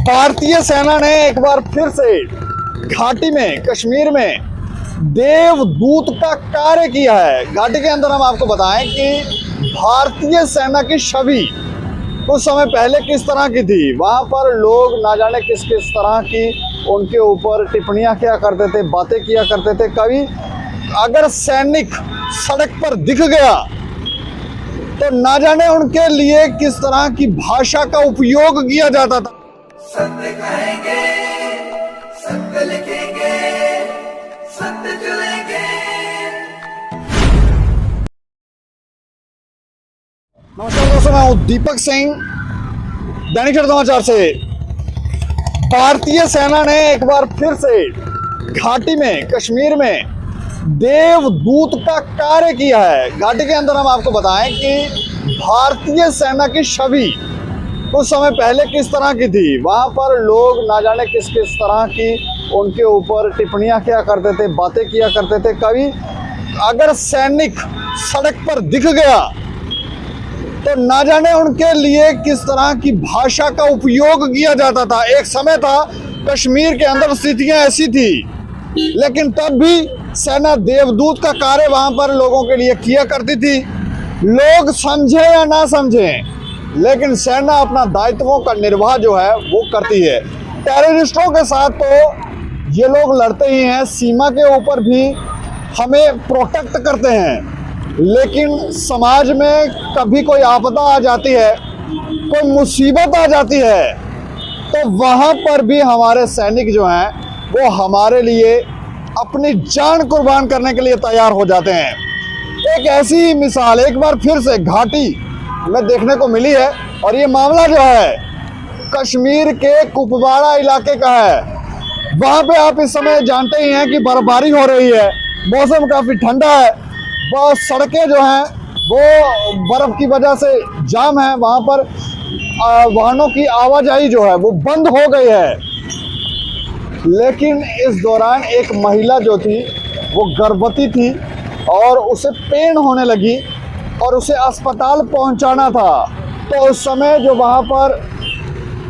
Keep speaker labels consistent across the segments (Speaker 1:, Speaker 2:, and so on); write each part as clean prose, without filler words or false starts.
Speaker 1: भारतीय सेना ने एक बार फिर से घाटी में, कश्मीर में देवदूत का कार्य किया है। घाटी के अंदर हम आपको बताएं कि भारतीय सेना की छवि कुछ समय पहले किस तरह की थी। वहां पर लोग ना जाने किस किस तरह की उनके ऊपर टिप्पणियां किया करते थे, बातें किया करते थे। कभी अगर सैनिक सड़क पर दिख गया तो ना जाने उनके लिए किस तरह की भाषा का उपयोग किया जाता था।
Speaker 2: सत्य कहेंगे, सत्य लिखेंगे, सत्य चलेंगे।
Speaker 1: नमस्कार दोस्तों, मैं हूं दीपक सिंह, दैनिक समाचार से। भारतीय सेना ने एक बार फिर से घाटी में, कश्मीर में देवदूत का कार्य किया है। घाटी के अंदर हम आपको बताएं कि भारतीय सेना की छवि कुछ समय पहले किस तरह की थी। वहां पर लोग ना जाने किस किस तरह की उनके ऊपर टिप्पणियां किया करते थे, बातें किया करते थे। कभी अगर सैनिक सड़क पर दिख गया तो ना जाने उनके लिए किस तरह की भाषा का उपयोग किया जाता था। एक समय था कश्मीर के अंदर स्थितियां ऐसी थी, लेकिन तब भी सेना देवदूत का कार्य वहां पर लोगों के लिए किया करती थी। लोग समझे या ना समझे, लेकिन सेना अपना दायित्वों का निर्वाह जो है वो करती है। टेररिस्टों के साथ तो ये लोग लड़ते ही हैं, सीमा के ऊपर भी हमें प्रोटेक्ट करते हैं। लेकिन समाज में कभी कोई आपदा आ जाती है, कोई मुसीबत आ जाती है, तो वहाँ पर भी हमारे सैनिक जो हैं वो हमारे लिए अपनी जान कुर्बान करने के लिए तैयार हो जाते हैं। एक ऐसी ही मिसाल एक बार फिर से घाटी में देखने को मिली है, और ये मामला जो है कश्मीर के कुपवाड़ा इलाके का है। वहाँ पे आप इस समय जानते ही हैं कि बर्फबारी हो रही है, मौसम काफ़ी ठंडा है। बहुत सड़कें जो हैं वो बर्फ़ की वजह से जाम है। वहाँ पर वाहनों की आवाजाही जो है वो बंद हो गई है। लेकिन इस दौरान एक महिला जो थी वो गर्भवती थी और उसे पेन होने लगी और उसे अस्पताल पहुंचाना था। तो उस समय जो वहाँ पर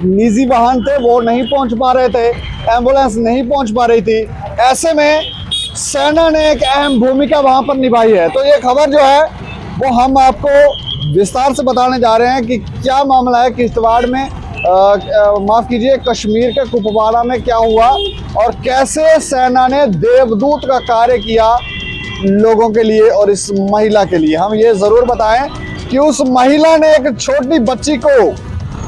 Speaker 1: निजी वाहन थे वो नहीं पहुंच पा रहे थे, एम्बुलेंस नहीं पहुंच पा रही थी। ऐसे में सेना ने एक अहम भूमिका वहाँ पर निभाई है। तो ये खबर जो है वो हम आपको विस्तार से बताने जा रहे हैं कि क्या मामला है किश्तवाड़ में, माफ़ कीजिए, कश्मीर के कुपवाड़ा में क्या हुआ और कैसे सेना ने देवदूत का कार्य किया लोगों के लिए और इस महिला के लिए। हम ये ज़रूर बताएं कि उस महिला ने एक छोटी बच्ची को,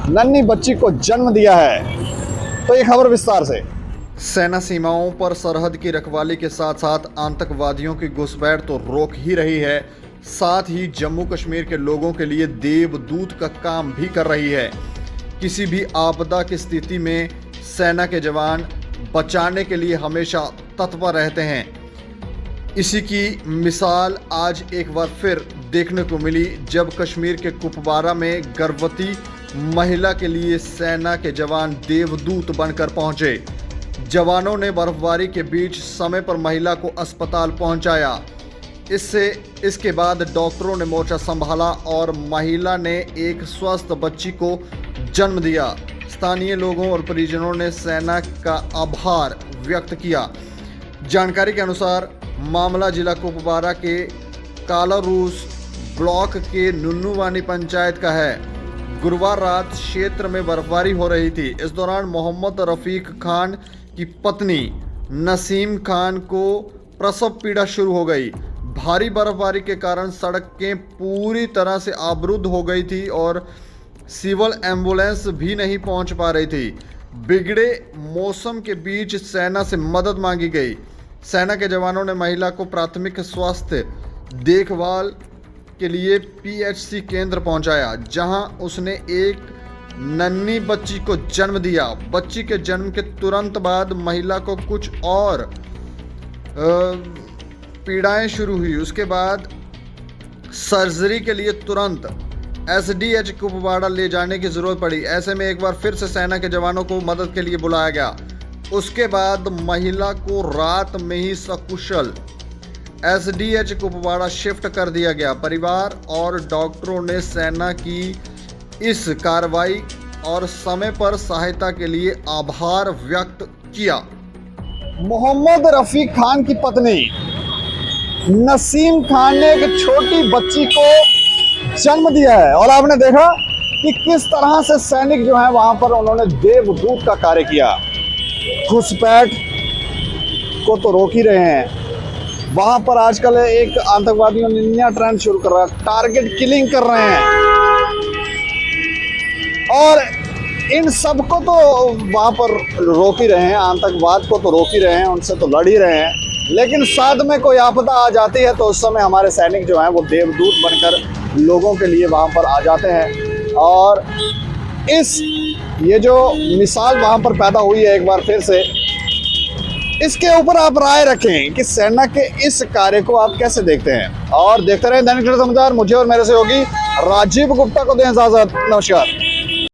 Speaker 1: नन्ही बच्ची को जन्म दिया है। तो ये खबर विस्तार से। सेना सीमाओं पर सरहद की रखवाली के साथ साथ आतंकवादियों की घुसपैठ तो रोक ही रही है, साथ ही जम्मू कश्मीर के लोगों के लिए देवदूत का काम भी कर रही है। किसी भी आपदा की स्थिति में सेना के जवान बचाने के लिए हमेशा तत्पर रहते हैं। इसी की मिसाल आज एक बार फिर देखने को मिली, जब कश्मीर के कुपवाड़ा में गर्भवती महिला के लिए सेना के जवान देवदूत बनकर पहुंचे। जवानों ने बर्फबारी के बीच समय पर महिला को अस्पताल पहुंचाया। इसके बाद डॉक्टरों ने मोर्चा संभाला और महिला ने एक स्वस्थ बच्ची को जन्म दिया। स्थानीय लोगों और परिजनों ने सेना का आभार व्यक्त किया। जानकारी के अनुसार मामला जिला कुपवाड़ा के कालारूस ब्लॉक के नुन्नुवानी पंचायत का है। गुरुवार रात क्षेत्र में बर्फबारी हो रही थी। इस दौरान मोहम्मद रफीक खान की पत्नी नसीम खान को प्रसव पीड़ा शुरू हो गई। भारी बर्फबारी के कारण सड़कें पूरी तरह से अवरुद्ध हो गई थी और सिविल एम्बुलेंस भी नहीं पहुंच पा रही थी। बिगड़े मौसम के बीच सेना से मदद मांगी गई। सेना के जवानों ने महिला को प्राथमिक स्वास्थ्य देखभाल के लिए पीएचसी केंद्र पहुंचाया, जहां उसने एक नन्ही बच्ची को जन्म दिया। बच्ची के जन्म के तुरंत बाद महिला को कुछ और पीड़ाएं शुरू हुई। उसके बाद सर्जरी के लिए तुरंत एसडीएच कुपवाड़ा ले जाने की जरूरत पड़ी। ऐसे में एक बार फिर से सेना के जवानों को मदद के लिए बुलाया गया। उसके बाद महिला को रात में ही सकुशल एसडीएच कुपवाड़ा शिफ्ट कर दिया गया। परिवार और डॉक्टरों ने सेना की इस कार्रवाई और समय पर सहायता के लिए आभार व्यक्त किया। मोहम्मद रफी खान की पत्नी नसीम खान ने एक छोटी बच्ची को जन्म दिया है और आपने देखा कि किस तरह से सैनिक जो है वहां पर उन्होंने देवदूत का कार्य किया। घुसपैठ को तो रोक ही रहे हैं, वहां पर आजकल एक आतंकवादियों ने नया ट्रेंड शुरू कर रहा है, टारगेट किलिंग कर रहे हैं और इन सबको तो वहां पर रोक ही रहे हैं, आतंकवाद को तो रोक ही रहे हैं, उनसे तो लड़ ही रहे हैं। लेकिन साथ में कोई आपदा आ जाती है तो उस समय हमारे सैनिक जो हैं वो देवदूत बनकर लोगों के लिए वहां पर आ जाते हैं। और ये जो मिसाल वहां पर पैदा हुई है एक बार फिर से, इसके ऊपर आप राय रखें कि सेना के इस कार्य को आप कैसे देखते हैं। और देखते रहें दैनिक समाचार। मुझे और मेरे सहयोगी राजीव गुप्ता को दें इजाजत। नमस्कार।